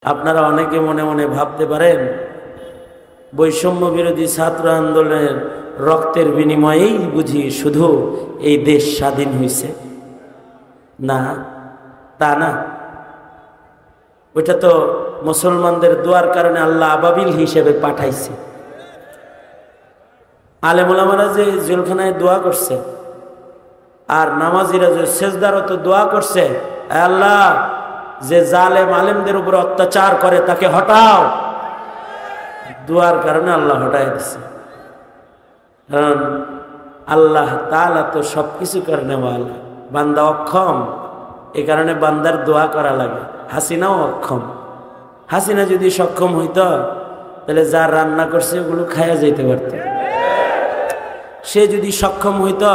আপনারা অনেকে মনে মনে ভাবতে পারেন বৈষম্য বিরোধী ছাত্র আন্দোলনের রক্তের বিনিময়েই বুঝি শুধু এই দেশ স্বাধীন হয়েছে। না, তা না। ওইটা তো মুসলমানদের দোয়ার কারণে আল্লাহ আবাবিল হিসেবে পাঠাইছে। আলেম ওলামারা যে জেলখানায় দোয়া করছে আর নামাজিরা যে সেজদারত দোয়া করছে, আল্লাহ যে জালেম আলেমদের উপর অত্যাচার করে তাকে হটাও, দোয়ার কারণে আল্লাহ হটাই দিচ্ছে। কারণ আল্লাহ তাআলা তো সবকিছু করে নেওয়ালা, বান্দা অক্ষম, এই কারণে বান্দার দোয়া করা লাগে। হাসিনাও অক্ষম। হাসিনা যদি সক্ষম হইতো তাহলে যা রান্না করছে ওগুলো খায়া যেতে পারত। সে যদি সক্ষম হইতো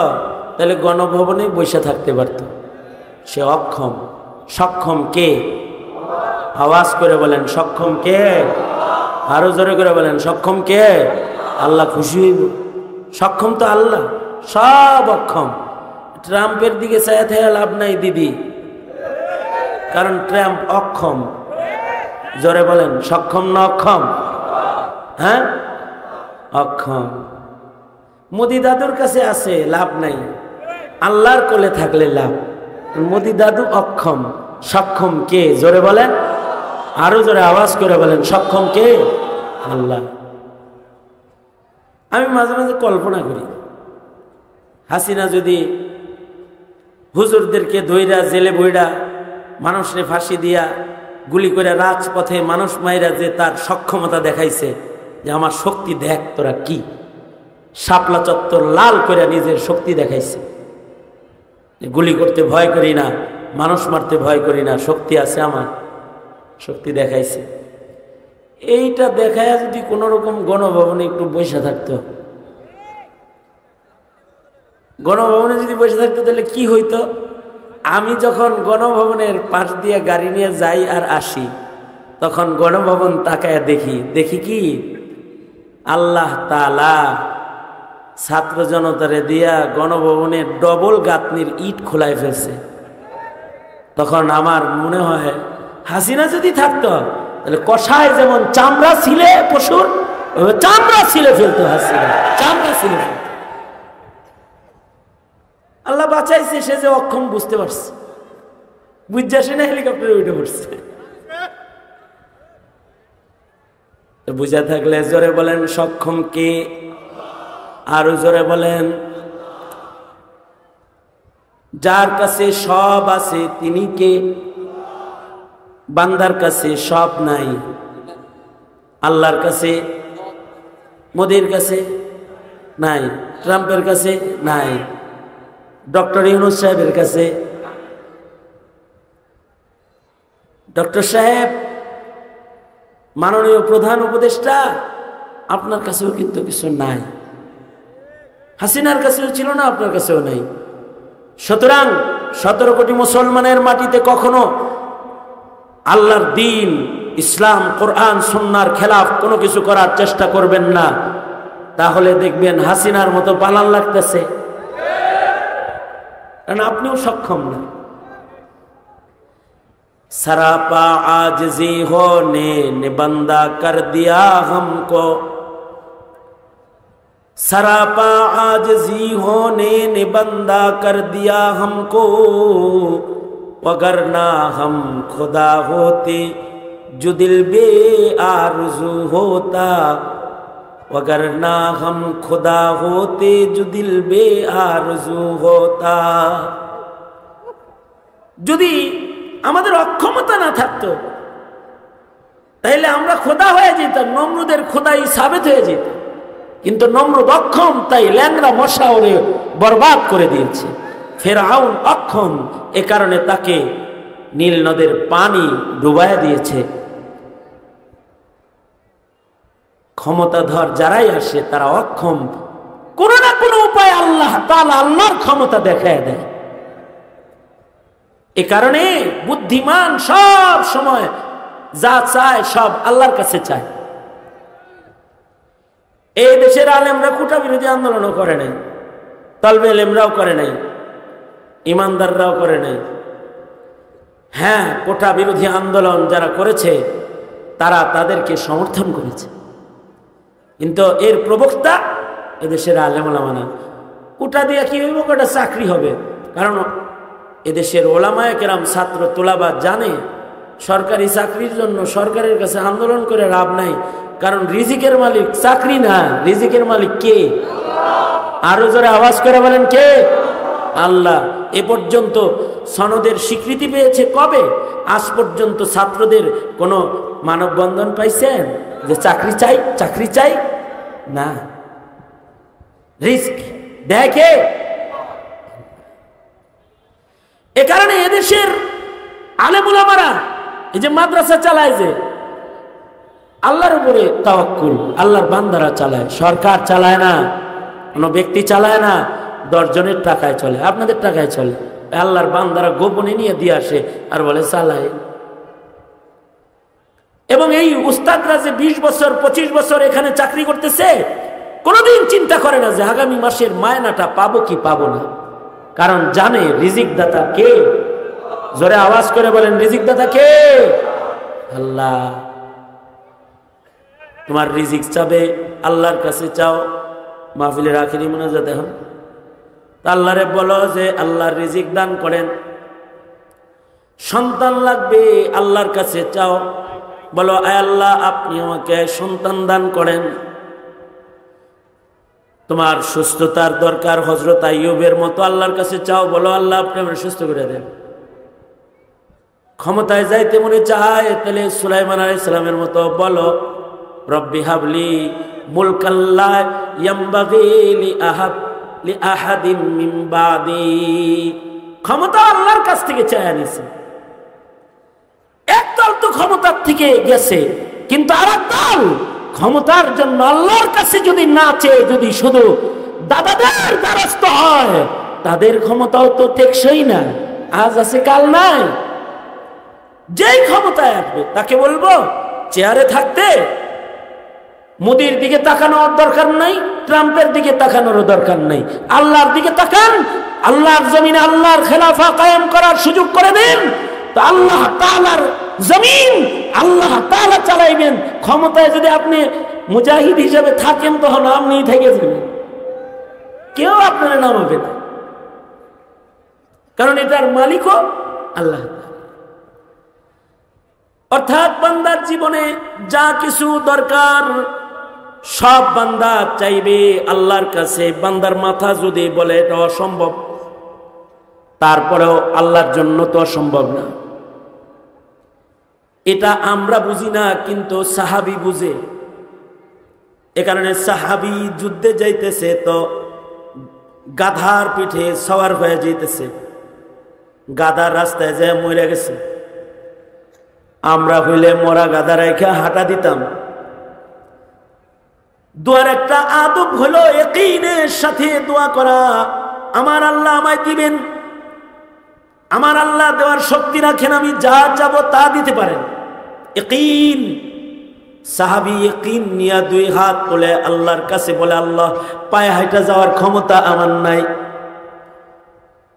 তাহলে গণভবনে বসে থাকতে পারত। সে অক্ষম। সক্ষম কে? আওয়াজ করে বলেন সক্ষম কে? আরো জোরে করে বলেন সক্ষম কে? আল্লাহ খুশি হইব। সক্ষম তো আল্লাহ, সব অক্ষম। ট্রাম্পের দিকে চাইয়া থেকে লাভ নাই দিদি, কারণ ট্রাম্প অক্ষম। জোরে বলেন সক্ষম না অক্ষম? হ্যাঁ, অক্ষম। মোদি দাদুর কাছে আছে লাভ নাই, আল্লাহর কোলে থাকলে লাভ। মোদি দাদু অক্ষম। সক্ষম কে? জোরে বলেন, আরো জোরে আওয়াজ করে বলেন সক্ষম কে? আল্লাহ। আমি মাঝে মাঝে কল্পনা করি, হাসিনা যদি হুজুরদেরকে ধইরা জেলে বইরা মানুষরে ফাঁসি দিয়া গুলি করে রাজপথে মানুষ মাইরা যে তার সক্ষমতা দেখাইছে, যে আমার শক্তি দেখ তোরা কি, শাপলা চত্বর লাল করে নিজের শক্তি দেখাইছে, গুলি করতে ভয় করি না, মানুষ মারতে ভয় করি না, শক্তি আছে আমার, শক্তি দেখাইছে। এইটা দেখায় যদি কোন রকম গণভবনে একটু বসে থাকতো, গণভবনে যদি বসে থাকতো তাহলে কি হইতো? আমি যখন গণভবনের পাশ দিয়ে গাড়ি নিয়ে যাই আর আসি, তখন গণভবন তাকায় দেখি কি আল্লাহ তাআলা ছাত্র জনতারে দিয়া গণভবনের ডবল গাঁথনির ইট খোলাই ফেলছে। তখন আমার মনে হয় হাসিনা যদি থাকতো তাহলে কষায় যেমন চামড়া ছিলে পশুর, চামড়া ছিলে ফেলতো হাসিনা, চামড়া ছিলে ফেলতো। আল্লাহ বাঁচাইছে, সে যে অক্ষম বুঝতে পারছে, বুঝছে সে না হেলিকপ্টারে উঠে পড়ছে। বুঝা থাকলে জোরে বলেন সক্ষম কে? আরো জোরে বলেন। যার কাছে সব আছে তিনি কে? বান্দার কাছে সব নাই, আল্লাহর কাছে, মোদির কাছে নাই, ট্রাম্পের কাছে নাই, ডক্টর ইউনূস সাহেবের কাছে। ডক্টর সাহেব মাননীয় প্রধান উপদেষ্টা, আপনার কাছেও কিন্তু কিছু নাই, হাসিনার কাছেও ছিল না, আপনার কাছেও নাই। সুতরাং 17 কোটি মুসলমানের মাটিতে কখনো আল্লাহর দ্বীন, ইসলাম, কোরআন, সুন্নাহর খেলাফ কোনো কিছু করার চেষ্টা করবেন না, তাহলে দেখবেন হাসিনার মতো পালান লাগতেছে, কারণ আপনিও সক্ষম না। सरापा आजिज़ी होने ने बंदा कर दिया हमको, सरापा आजिज़ी होने ने बंदा कर दिया हमको, वगरना हम खुदा होते जो दिल बे आरज़ू होता, वगरना हम खुदा होते जो दिल बे आरज़ू होता। যদি আমাদের অক্ষমতা না থাকতো তাহলে আমরা খোদা হয়ে যেতাম, নমরুদের খোদাই সাবেত হয়ে যেত। কিন্তু নমরুদ অক্ষম, তাই ল্যাংড়া মশা ওরে বরবাদ করে দিয়েছে। ফেরাউন অক্ষম, এ কারণে তাকে নীল নদের পানি ডুবাইয়া দিয়েছে। ক্ষমতাধর যারাই আসে তারা অক্ষম, কোনো না কোনো উপায় আল্লাহ তাআলা আল্লাহর ক্ষমতা দেখায় দেয়। এ কারণে বুদ্ধিমান সব সময় যা চায় সব আল্লাহর কাছে চায়। এই দেশের আলেমরা কোটা বিরোধী আন্দোলনও করে নাই, তালবে ইলমরাও করে নাই, ইমানদাররাও করে নাই। হ্যাঁ, কোটা বিরোধী আন্দোলন যারা করেছে তারা তাদেরকে সমর্থন করেছে। কিন্তু এর প্রবক্তা এদেশের আলেম ওলামা না। কোটা দিয়ে কি হইব, কোটা চাকরি হবে। কারণ এদেশের ওলামায়ে কেরাম ছাত্র তোলাবা জানে সরকারি চাকরির জন্য সরকারের কাছে আন্দোলন করে লাভ নাই। কারণ রিজিকের মালিক চাকরি না, রিজিকের মালিক কে? আরো জোরে আওয়াজ করে বলেন কে? আল্লাহ। এ পর্যন্ত সনদের স্বীকৃতি পেয়েছে কবে? আজ পর্যন্ত ছাত্রদের কোনো মানববন্ধন পাইছেন যে চাকরি চাই, চাকরি চাই না? রিস্ক দেখে। এ কারণে এদেশের আলেম ওলামারা এই যে মাদ্রাসা চালায়, যে আল্লাহর উপরে তাওয়াক্কুল, আল্লাহর বান্দারা চালায়, সরকার চালায় না, কোনো ব্যক্তি চালায় না, 10 জনের টাকায় চলে, আপনাদের টাকায় চলে। আল্লাহর বান্দারা গোপনে নিয়ে দিয়ে আসে আর বলে চালায়। এবং এই উস্তাদরা যে 20 বছর 25 বছর এখানে চাকরি করতেছে, কোনোদিন চিন্তা করে না যে আগামী মাসের মায়নাটা পাবো কি পাবো না। কারণ জানে রিজিক দাতা কে। জোরে আওয়াজ করে বলেন রিজিক দাতা কে? আল্লাহ। তোমার রিজিক চাবে, আল্লাহর কাছে চাও। মাহফিলের আখিরি মুনাজাত এখন আল্লাহরে বলো যে আল্লাহর রিজিক দান করেন। সন্তান লাগবে, আল্লাহর কাছে চাও, বলো আয় আল্লাহ আপনি আমাকে সন্তান দান করেন। তোমার সুস্থতার দরকার, হযরত আইয়ুবের মতো আল্লাহর কাছে চাও, বলো আল্লাহ আপনি আমাকে সুস্থ করে দেন। ক্ষমতায় যাইতে মনে চায়, তাহলে সুলাইমান আলাইহিস সালামের মতো বলো রব্বি হাবলি মুলকাল্লা ইয়ামবাগি লি আহাদিন মিন বাদি। ক্ষমতা আল্লাহর কাছ থেকে চায় নিছে। একদল তো ক্ষমতার থেকে গেছে, কিন্তু আরেক দল ক্ষমতার জন্য আল্লাহর কাছে যদি না চেয়ে যদি শুধু দাদাদের দ্বারস্থ হয়, তাদের ক্ষমতাও তো টেকসই না। আজ আছে কাল নাই। যেই ক্ষমতায় আসবে তাকে বলবো চেয়ারে থাকতে মোদির দিকে তাকানোর দরকার নাই, ট্রাম্পের দিকে তাকানোর দরকার নাই। আল্লাহর দিকে তাকান, আল্লাহর জমিনে আল্লাহর খেলাফা কায়েম করার সুযোগ করে দেন। তো আল্লাহ তাআলার জমিন আল্লাহ তাআলা চালাইবেন। ক্ষমতায় যদি আপনি মুজাহিদ হিসেবে থাকেন, তখন আপনিই থেকে যাবেন, কেউ আপনারা নামাবে না। কারণ এটার মালিকও আল্লাহ। অর্থাৎ বান্দার জীবনে যা কিছু দরকার সব বান্দা চাইবে আল্লাহর কাছে। বান্দার মাথা যদি বলে এটা অসম্ভব, তারপরেও আল্লাহর জন্য তো অসম্ভব না। এটা আমরা বুঝি না, কিন্তু সাহাবী বুঝে। এ কারণে সাহাবী যুদ্ধে যাইতেছে তো গাধার পিঠে সওয়ার হয়ে যাইতেছে, গাধার রাস্তায় যায় মরে গেছে। আমরা হইলে মরা গাধা রেখে হাঁটা দিতাম। দোয়ার একটা আদব হলো ইয়াকিনের সাথে দোয়া করা। আমার আল্লাহ আমায় দিবেন, আমার আল্লাহ দেওয়ার শক্তি রাখেন, আমি যা যাব তা দিতে পারেন। ইয়াকিন। সাহাবী ইয়াকিন নিয়ে 2 হাত তুলে আল্লাহর কাছে বলে আল্লাহ পায়ে হাঁটা যাওয়ার ক্ষমতা আমার নাই,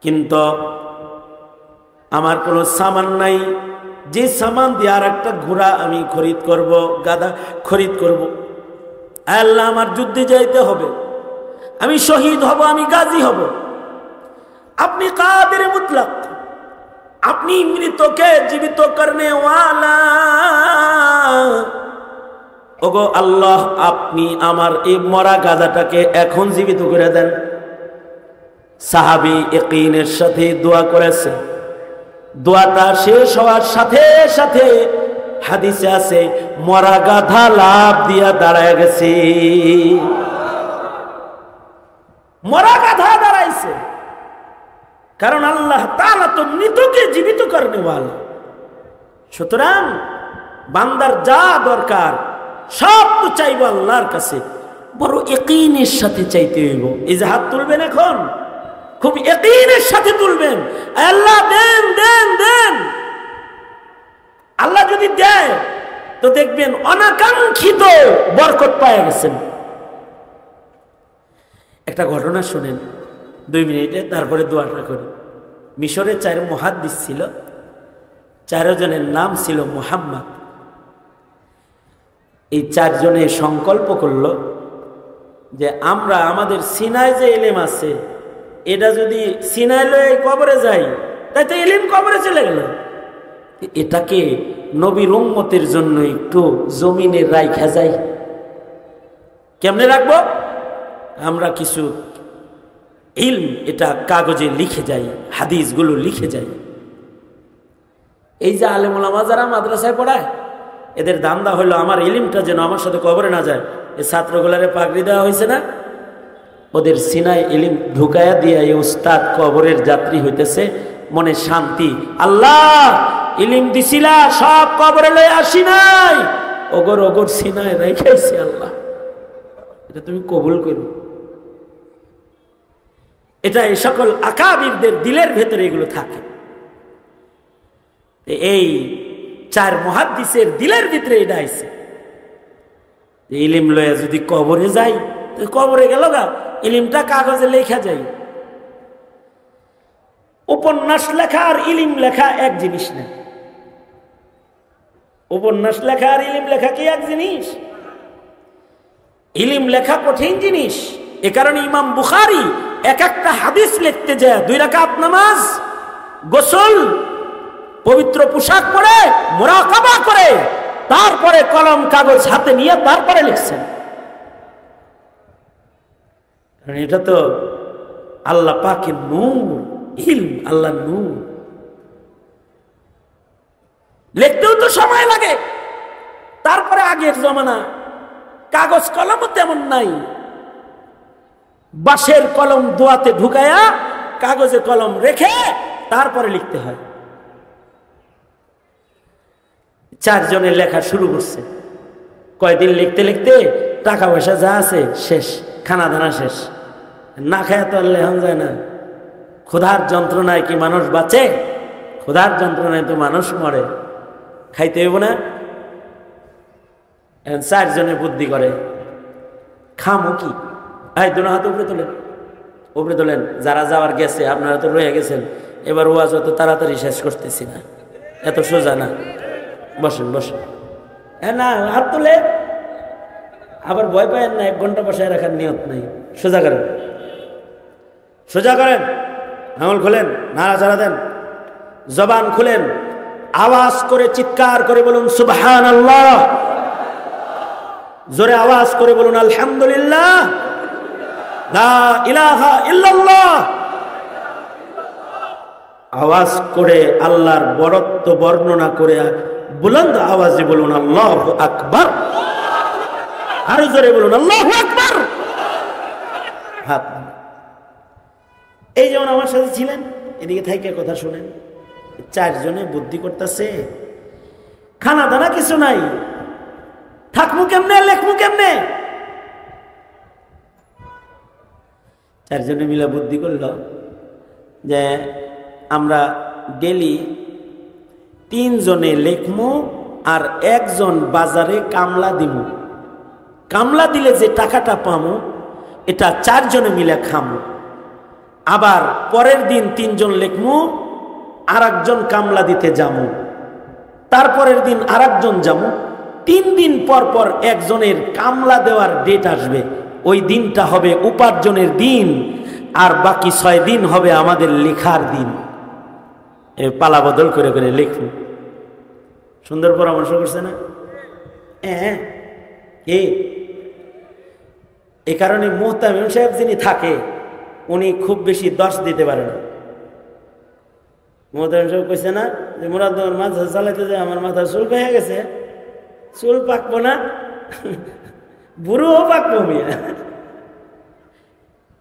কিন্তু আমার কোনো সামান নাই, যে সামান দিয়ে আর একটা ঘোড়া আমি খরিদ করব, গাধা খরিদ করব। আল্লাহ আমার যুদ্ধে যাইতে হবে, আমি শহীদ হব, আমি গাজী হব। আপনি কাদের মুতলাক, আপনি মৃতকে জীবিত করনে ওয়ালা। ওগো আল্লাহ আপনি আমার এই মরা গাধাটাকে এখন জীবিত করে দেন। সাহাবী ইয়াকিনের সাথে দোয়া করেছে। দোয়াটা শেষ হওয়ার সাথে সাথে হাদিসে আছে মরা গাধা লাফ দিয়া দাঁড়ায় গেছে। মরা গাধা দাঁড়াইছে, কারণ আল্লাহ তাআলা তো মৃতকে জীবিত করনে ওয়ালা। সুতরাং বান্দার যা দরকার সব তো চাইবো আল্লাহর কাছে, বড় ইয়াকিনের সাথে চাইতে হইব। এই যে হাত তুলবেন এখন খুব ইয়াকিনের সাথে তুলবেন, আল্লাহ দেন দেন দেন। আল্লাহ যদি দেয় তো দেখবেন অনাকাঙ্ক্ষিত বরকত পায় গেছেন। একটা ঘটনা শুনেন 2 মিনিটে, তারপরে দোয়াটা করি। মিশরে 4 মুহাদ্দিস ছিল, 4 জনের নাম ছিল মুহাম্মদ। এই চারজনে সংকল্প করল যে আমরা আমাদের সিনায় যে ইলম আছে এটা যদি সিনায় লয়ে কবরে যাই তাই তো ইলম কবরে চলে গেল, এটাকে নবীর উম্মতের জন্য একটু জমিনে রাইখা যাই। কেমনে রাখবো? আমরা কিছু ইলম এটা কাগজে লিখে যাই, হাদিসগুলো লিখে যাই। এই যে আলেম ওলামা যারা মাদ্রাসায় পড়ায় এদের ধান্দা হলো আমার ইলমটা যেন আমার সাথে কবরে না যায়। এই ছাত্রগুলারে পাগড়ি দেওয়া হয়েছে না, ওদের সিনায় ইলম ঢুকায়া দিয়ে এই উস্তাদ কবরের যাত্রী হইতেছে, মনে শান্তি। আল্লাহ ইলম দিছিলা সব কবরে লয়ে আসি নাই, ওগর ওগর সিনায় রেখেছি আল্লাহ, এটা তুমি কবুল করো। এটা এই সকল আকাবিরদের দিলের ভেতরে এগুলো থাকে। এই চার মুহাদ্দিসের দিলের ভিতরে এটা আইছে, ইলম লয়ে যদি কবরে যাই, কবরে গেল গা, ইলিমটা কাগজে লেখা যায়। উপন্যাস লেখা আর ইলিম লেখা এক জিনিস না। উপন্যাস লেখা আর ইলিম লেখা কি এক জিনিস? ইলিম লেখা কঠিন জিনিস। এ কারণে ইমাম বুখারী এক একটা হাদিস লিখতে যায় 2 রাকাত নামাজ, গোসল, পবিত্র পোশাক পরে, মুরাকাবা করে, তারপরে কলম কাগজ হাতে নিয়ে তারপরে লিখছেন। এটা তো আল্লাহ পাকের নূর, ইলম আল্লাহ নূর। লিখতেও তো সময় লাগে। তারপরে আগের জমানা কাগজ কলমও তেমন নাই, বাঁশের কলম দোয়াতে ঢুকায়া কাগজে কলম রেখে তারপরে লিখতে হয়। চারজনের লেখা শুরু করছে। কয়দিন লিখতে লিখতে টাকা পয়সা যা আছে শেষ, খানা দানা শেষ। না খায় তো আর লেখন যায় না। ক্ষুধার যন্ত্রণায় কি মানুষ বাঁচে? ক্ষুধার যন্ত্রণায় তো মানুষ মরে। খাইতে হইব না? চারজনে বুদ্ধি করে, খামো কি? এই দুনো হাত উপরে তোলেন, উপরে তোলেন। যারা যাওয়ার গেছে, আপনারা তো রয়ে গেছেন, এবার ওয়াজ অত তাড়াতাড়ি শেষ করতেছি না, এত সোজা না। বসেন বসেন। হ্যাঁ না, হাত তুলে আবার ভয় পায়েন না, 1 ঘন্টা বসায় রাখার নিয়ত নাই। সোজা করেন, সোজা করেন, আঙুল খোলেন, নাড়াচাড়া দেন, জবান খুলেন, আওয়াজ করে চিৎকার করে বলুন সুবহানাল্লাহ, জোরে আওয়াজ করে বলুন আলহামদুলিল্লাহ, লা ইলাহা ইল্লাল্লাহ। আওয়াজ করে আল্লাহর বরত্ব বর্ণনা করে বুলন্দ আওয়াজে বলুন আল্লাহু আকবার। আরো জোরে বলুন আল্লাহু আকবার। হাত এই যেমন আমার সাথে ছিলেন, এদিকে থাইকে কথা শুনেন। চারজনে বুদ্ধি করতেছে, খানা দানা কিছু নাই, থাকবো কেমনে, লেখবো কেমনে? চারজনে মিলে বুদ্ধি করল যে আমরা ডেলি 3 জনে লেখমু আর 1 জন বাজারে কামলা দিব। কামলা দিলে যে টাকাটা পামু এটা 4 জনে মিলে খামু। আবার পরের দিন 3 জন লেখমু, আর 1 জন কামলা দিতে যামু, তারপরের দিন আর 1 জন যামু। 3 দিন পর পর 1 জনের কামলা দেওয়ার ডেট আসবে। ওই দিনটা হবে উপার্জনের দিন, আর বাকি 6 দিন হবে আমাদের লেখার দিন। পালা বদল করে করে লিখবো। সুন্দর পরামর্শ করছে না? হ্যাঁ, এ কারণে মুহতামিম সাহেব যিনি থাকে উনি খুব বেশি দর্শ দিতে পারে না। মুহতামিম সাহেব কইছে না যে মুরাদ মাথা চালাইতে যায় আমার মাথা চুল পেয়ে গেছে, চুল পাকবো না, বুড়োও পাকবো মিয়া।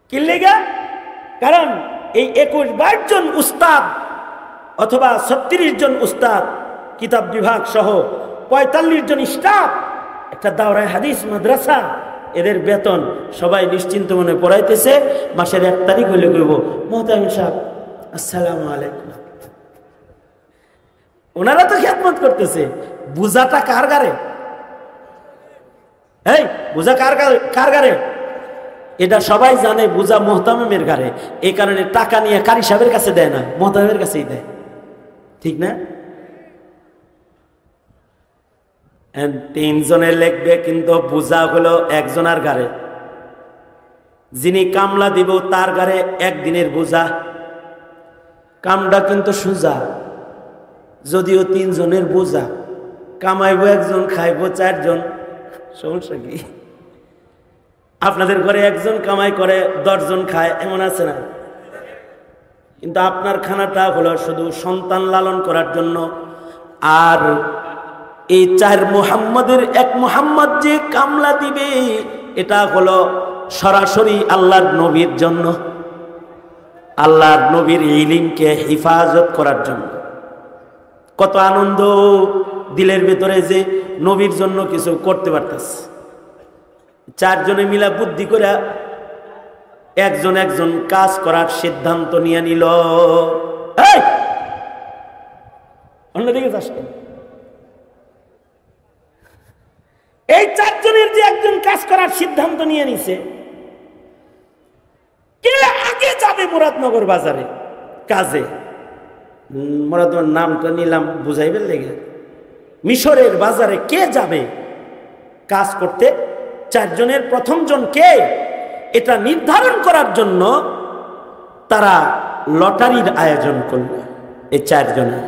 কি লেগা? কারণ এই 21-22 জন উস্তাদ অথবা 36 জন উস্তাদ, কিতাব বিভাগ সহ 45 জন স্টাফ, একটা দাওরায়ে হাদিস মাদ্রাসা, এদের বেতন সবাই নিশ্চিন্ত মনে পড়াইতেছে। মাসের 1 তারিখ হইলে কইব মুহতামিম সাহেব আসসালামু আলাইকুম। ওনারা তো খেদমত করতেছে, বুঝাটা কার গারে? এই বুঝা কার গারে? এটা সবাই জানে, বুঝা মুহতামিমের গারে। এই কারণে টাকা নিয়ে কারি সাহেবের কাছে দেয় না, মুহতামিমের কাছেই দেয়। ঠিক না? তিনজনে লিখবে, কিন্তু বোঝা হলো একজনের ঘাড়ে। যিনি কামলা দিব তার ঘাড়ে একদিনের বোঝা। কামটা কিন্তু সোজা, যদিও তিনজনের বোঝা। কামাইবো একজন, খাইবো চারজন, সমস্যা কি? আপনাদের ঘরে একজন কামাই করে 10 জন খায়, এমন আছে না? কিন্তু আপনার খানাটা হলো শুধু সন্তান লালন করার জন্য। আর এই 4 মুহাম্মাদের এক মুহাম্মদ যে কামলা দিবে, এটা হলো সরাসরি আল্লাহর নবীর জন্য, আল্লাহর নবীর ইলমকে হেফাজত করার জন্য। কত আনন্দ দিলের ভেতরে যে নবীর জন্য কিছু করতে পারতেছে। 4 জনে মিলা বুদ্ধি করে একজন একজন কাজ করার সিদ্ধান্ত নিয়ে নিল। অন্যদিকে আসেন, এই 4 জনের যে একজন কাজ করার সিদ্ধান্ত নিয়ে নিছে, কে আগে যাবে মুরাদনগর বাজারে কাজে? মুরাদনগর নামটা নিলাম বুঝাইবেন লেগে। মিশরের বাজারে কে যাবে কাজ করতে? 4 জনের প্রথম জন কে, এটা নির্ধারণ করার জন্য তারা লটারির আয়োজন করল। এই 4 জনের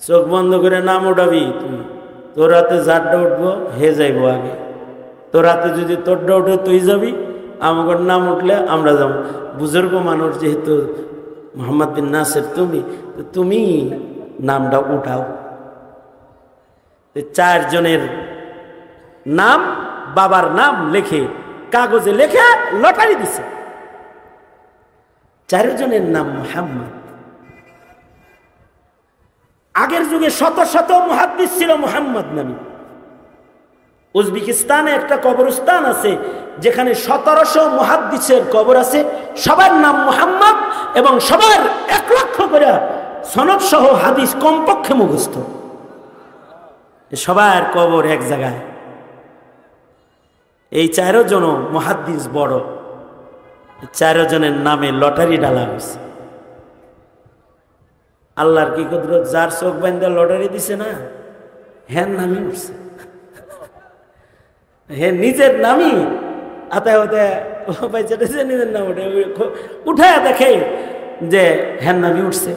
চোখ বন্ধ করে নাম উঠাবি তুই, তোর হাতে যারটা উঠবো হে যাইব আগে। তোর হাতে যদি তোরটা উঠে তুই যাবি, আমার নাম উঠলে আমরা যাব। বুজুর্গ মানুষ যেহেতু মোহাম্মদ বিন নাসের, তুমি নামটা উঠাও। 4 জনের নাম, বাবার নাম লেখে কাগজে লেখে লটারি দিছে। 4 জনের নাম মুহাম্মদ। আগের যুগে শত শত মুহাদ্দিস ছিল মুহাম্মদ নামে। উজবেকিস্তানে একটা কবরস্থান আছে যেখানে 1700 মুহাদ্দিসের কবর আছে, সবার নাম মুহাম্মদ এবং সবার 1 লক্ষ করে সনদ সহ হাদিস কমপক্ষে মুখস্থ। সবার কবর এক জায়গায়। এই 4 জন মুহাদ্দিস বড়। 4 জনের নামে লটারি ডালা হয়েছে। আল্লাহর কি কুদরত, যার চোখ বান্ধে লটারি দিছে না, হ্যাঁ নামই উঠছে। হ্যাঁ নিজের নামই আতায় হতায় নিজের নাম উঠায় দেখে যে হ্যাঁ নামই উঠছে।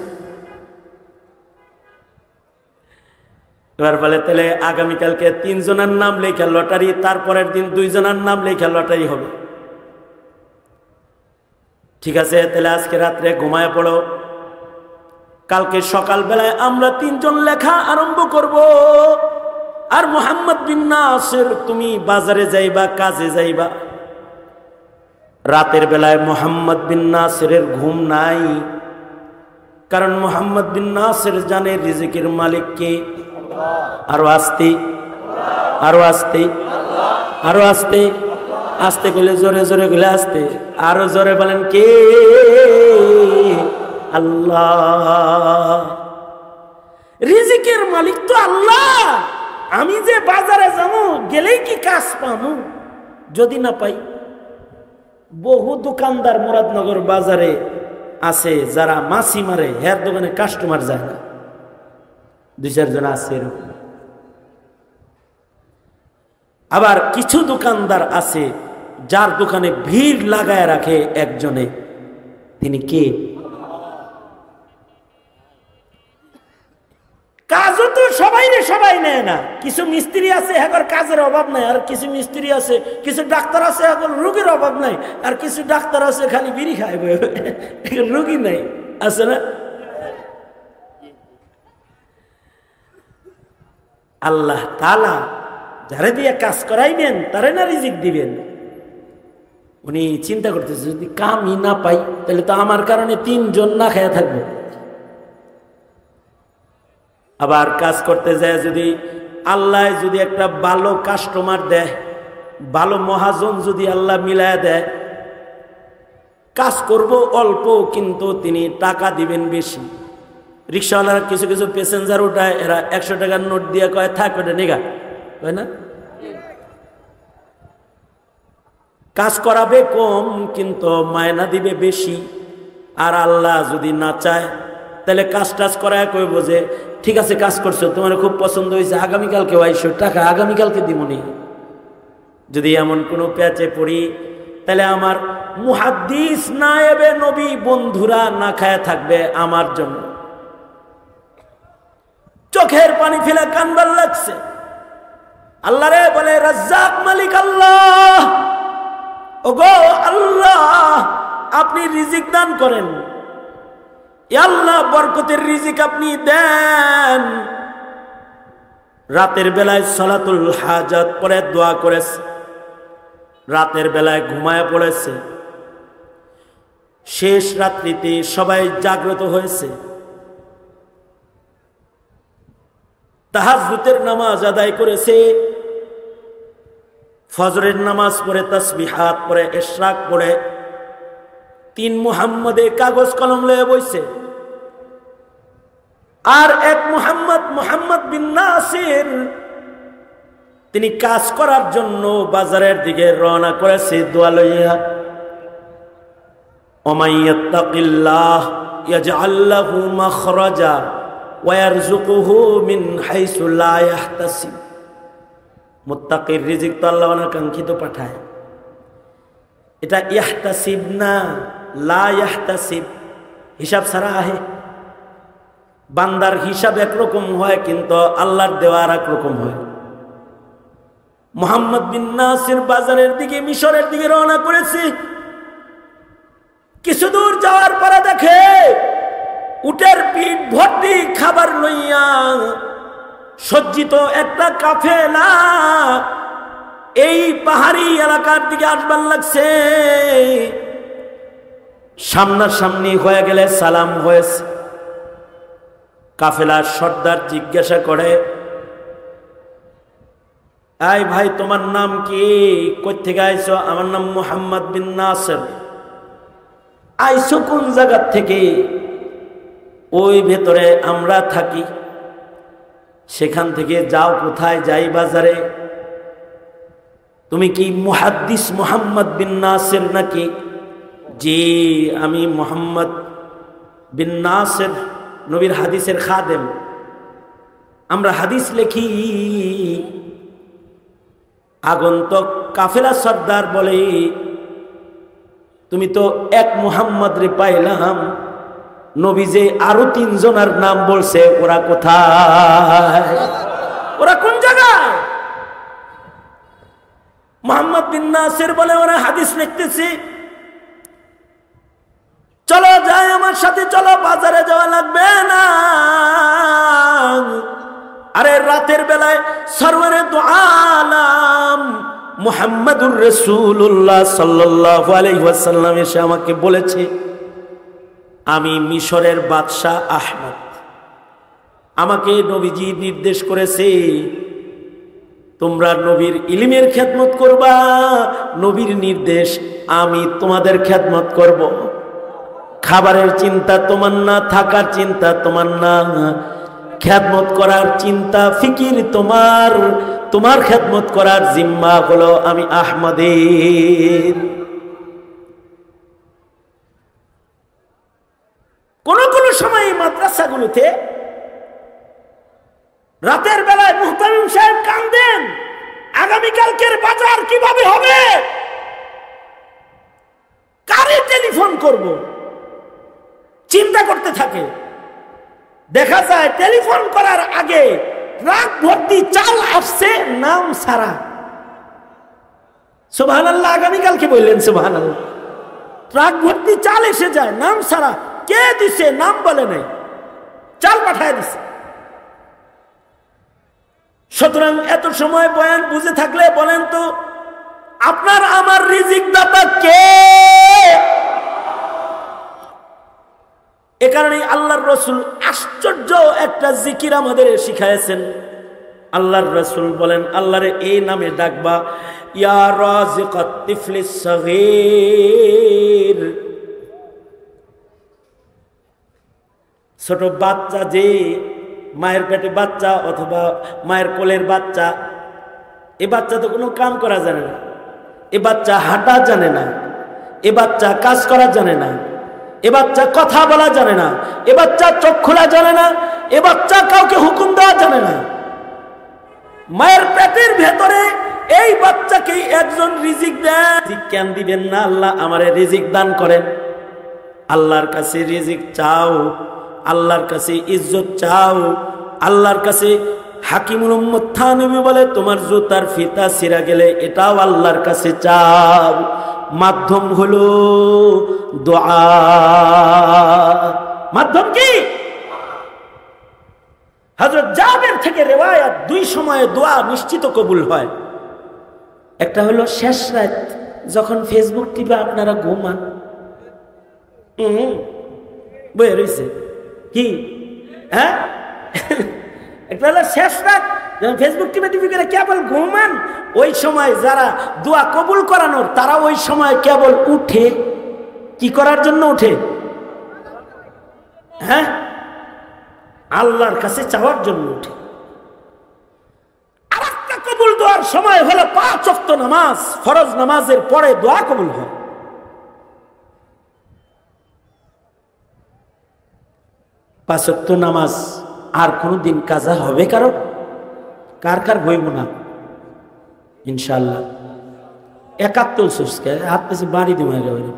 এবার বলে তাহলে আগামীকালকে 3 জনের নাম লেখা লটারি, তারপরের দিন 2 জনের নাম লেখা লটারি হবে। ঠিক আছে, তাহলে আজকে রাত্রে ঘুমায় পড়ো, কালকে সকালবেলায় আমরা 3 জন লেখা আরম্ভ করব। আর মুহাম্মদ বিন নাসির তুমি বাজারে যাইবা, কাজে যাইবা। রাতের বেলায় মুহাম্মদ বিন নাসিরের ঘুম নাই, কারণ মুহাম্মদ বিন নাসির জানে রিজিকের মালিক কে। আরো আস্তে, আরো আস্তে, আরো আস্তে, আস্তে গেলে জোরে, জোরে গেলে আস্তে, আরো জোরে বলেন কে? আল্লাহ। রিজিকের মালিক তো আল্লাহ। আমি যে বাজারে যাবো, গেলেই কি কাজ পাবো? যদি না পাই, বহু দোকানদার মুরাদনগর বাজারে আছে যারা মাছি মারে, হের দোকানে কাস্টমার যায় না। 2-4 জন আছে এরকম। আবার কিছু দোকানদার আছে যার দোকানে ভিড় লাগায় রাখে একজনে। তিনি কে? কাজও তো সবাই নেয় না। কিছু মিস্ত্রি আছে এখন কাজের অভাব নাই, আর কিছু মিস্ত্রি আছে, কিছু ডাক্তার আছে এখন রোগীর অভাব নাই, আর কিছু ডাক্তার আছে খালি বিড়ি খায়, রোগী নাই, আছে না? আল্লাহ তাআলা যারে দিয়ে কাজ করাইবেন তারে না রিজিক দিবেন। উনি চিন্তা করতেছে যদি কামই না পাই তাহলে তো আমার কারণে 3 জন না খেয়ে থাকবে। আবার কাজ করতে যায় যদি আল্লাহ যদি একটা ভালো কাস্টমার দেয়, ভালো মহাজন যদি আল্লাহ মিলায় দেয়, কাজ করব অল্প কিন্তু তিনি টাকা দিবেন বেশি। রিক্সাওয়ালারা কিছু কিছু প্যাসেঞ্জার উঠায়, এরা 100 টাকার নোট দিয়ে কয় থাক ওটা নেগা, তাই না? কাজ করাবে কম কিন্তু মায়না দিবে বেশি। আর আল্লাহ যদি না চায় তাহলে কাজ টাজ করায় কইব যে ঠিক আছে কাজ করছো, তোমার খুব পছন্দ হয়েছে, আগামীকালকে আইসো, টাকা আগামীকালকে দিবনি। যদি এমন কোনো প্যাচে পড়ি তাহলে আমার মুহাদ্দিস নায়েবে নবী বন্ধুরা না খায়া থাকবে আমার জন্য। চোখের পানি ফেলে কান্দার লাগছে। আল্লাহ রে বলে, রাজ্জাক মালিক আল্লাহ, ওগো আল্লাহ আপনি রিজিক দান করেন, আল্লাহ বরকতের রিজিক আপনি দেন। রাতের বেলায় সালাতুল হাজাত পড়ে দোয়া করেছে, রাতের বেলায় ঘুমায় পড়েছে, শেষ রাত্রিতে সবাই জাগ্রত হয়েছে, তাহাজ্জুদের নামাজ আদায় করেছে, ফজরের নামাজ পড়ে, তাসবিহাত পড়ে, ইশরাক পড়ে, 3 মুহাম্মদে কাগজ কলম লয়ে বইছে। আর এক মুহাম্মদ বিন নাসির তিনি কাজ করার জন্য বাজারের দিকে রওনা করেছে দোয়া লইয়া। ওমাইয়াত্তাকিল্লাহ ইয়াজআল লাহু মাখরাজা ওয়া ইয়ারযুকুহু মিন হাইসু লা ইয়াহতাসিব। মুত্তাকির রিজিক তো আল্লাহ অনাকাঙ্ক্ষিত পাঠায়। এটা ইয়াহতাসিব না, লা ইয়াহতাসিব, হিসাব ছাড়া আহে। বান্দার হিসাব একরকম হয়, কিন্তু আল্লাহর দেওয়া আর একরকম হয়। মুহাম্মদ বিন নাসির বাজারের দিকে, মিশরের দিকে রওনা করেছে। কিছু দূর যাওয়ার পরে দেখে উটের পিঠ ভর্তি খাবার লইয়া সজ্জিত একটা কাফেলা এই পাহাড়ি এলাকার দিকে আসবার লাগছে। সামনাসামনি হয়ে গেলে সালাম হয়েছে। কাফেলার সর্দার জিজ্ঞাসা করে, এই ভাই তোমার নাম কি, কই থেকে আইছো? আমার নাম মুহাম্মদ বিন নাসির। আইছো কোন জায়গা থেকে? ওই ভেতরে আমরা থাকি। সেখান থেকে যাও কোথায়? যাই বাজারে। তুমি কি মুহাদ্দিস মুহাম্মদ বিন নাসির নাকি? জি আমি মুহাম্মদ বিন নাসির, নবীর হাদিসের খাদেম, আমরা হাদিস লিখি। আগন্তক কাফেলা সর্দার বলে, তুমি তো এক মুহাম্মদ রে পাইলাম, নবী যে আরো 3 জনের নাম বলছে, ওরা কোথায়? ওরা কোন জায়গায়? মুহাম্মদ বিন নাসির বলে, ওরা হাদিস লিখতেছি। চলো যাই, আমার সাথে চলো, বাজারে যাওয়া লাগবে না। আরে রাতের বেলায় সরওয়ারে দু আলাম মুহাম্মাদুর রাসূলুল্লাহ সাল্লাল্লাহু আলাইহি ওয়াসাল্লাম এসে আমাকে বলেছে, আমি মিশরের বাদশাহ আহমদ, আমাকে নবীজি নির্দেশ করেছে তোমরা নবীর ইলমের খেদমত করবা। নবীর নির্দেশ, আমি তোমাদের খেদমত করব। খাবারের চিন্তা তোমার না, থাকার চিন্তা তোমার না, খেদমত করার চিন্তা ফিকির তোমার। তোমার খেদমত করার জিম্মা হলো আমি আহমদের। কোন কোন সময় মাদ্রাসাগুলোতে রাতের বেলায় মুহতামিম সাহেব কান্দেন, আগামীকালকের বাজার কিভাবে হবে, কারে টেলিফোন করব, চিন্তা করতে থাকে। দেখা যায় টেলিফোন করার আগে ট্রাক ভর্তি চাল আসছে, নাম সারা। সুবহানাল্লাহ, আগামীকালকে বললেন সুবহানাল্লাহ। ট্রাক ভর্তি চাল এসে যায়, নাম সারা। কে দিছে? নাম বলে নাই, চাল পাঠায় দিছে। সুতরাং এত সময় বয়ান বুঝে থাকলে বলেন তো, আপনার আমার রিজিক দাতা কে? এ কারণে আল্লাহর রাসূল আশ্চর্য একটা জিকির আমাদের শিখাইছেন। আল্লাহর রাসূল বলেন, আল্লাহরে এই নামে ডাকবা, ইয়া রাজিকাত তিফলিস সাগীর। ছোট বাচ্চা, যে মায়ের পেটে বাচ্চা অথবা মায়ের কোলের বাচ্চা, এ বাচ্চা তো কোনো কাম করা জানে না, এ বাচ্চা হাঁটা জানে না, এ বাচ্চা কাজ করা জানে না, এ বাচ্চা কথা বলা জানে না, এ বাচ্চা চোখ খোলা জানে না, এ বাচ্চা কাউকে হুকুম দেওয়া জানে না। মায়ের পেটের ভেতরে এই বাচ্চাকে একজন রিজিক দেন। কেন দিবেন না? আল্লাহ আমারে রিজিক দান করেন। আল্লাহর কাছে রিজিক চাও, আল্লাহর কাছে ইজ্জত চাও, আল্লাহর কাছে হাকিমুল উম্মত থানবী বলে তোমার জুতার ফিতা ছিঁড়া গেলে এটাও আল্লাহর কাছে চাও। মাধ্যম হলো দোয়া। মাধ্যম কি? হযরত জাবের থেকে রিওয়ায়াত, দুই সময়ে দোয়া নিশ্চিত কবুল হয়। একটা হলো শেষ রাত যখন ফেসবুক টিপে আপনারা ঘুমান, বইয়ে রয়েছে কি, হ্যাঁ? একটা হলো শেষ রাত যখন ফেসবুক টিপে করে কেবল ঘুমান, ওই সময় যারা দোয়া কবুল করানোর তারা ওই সময় কেবল উঠে কি করার জন্য উঠে? হ্যাঁ, আল্লাহর কাছে চাওয়ার জন্য উঠে। আর একটা কবুল দোয়ার সময় হলো 5 ওয়াক্ত নামাজ, ফরজ নামাজের পরে দোয়া কবুল হয়। 5 ওয়াক্ত নামাজ আর কোনদিন কাজা হবে কারো? কার কার হইব না ইনশাআল্লাহ? 71 সুস্কে হাত পেছে বাড়ি দিব একেবারে,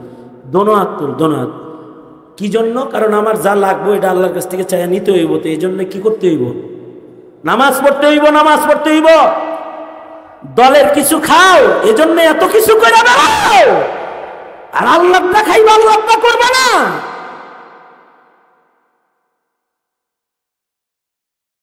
দোনো হাত তুল, দোনো হাত। কি জন্য? কারণ আমার যা লাগবে এটা আল্লাহর কাছ থেকে চাইয়া নিতে হইব। তো এই জন্য কি করতে হইব? নামাজ পড়তে হইব, নামাজ পড়তে হইব। দলের কিছু খাও, এজন্য এত কিছু করে বেড়াও, আর আল্লাহটা খাইবা, আল্লাহটা করবা না।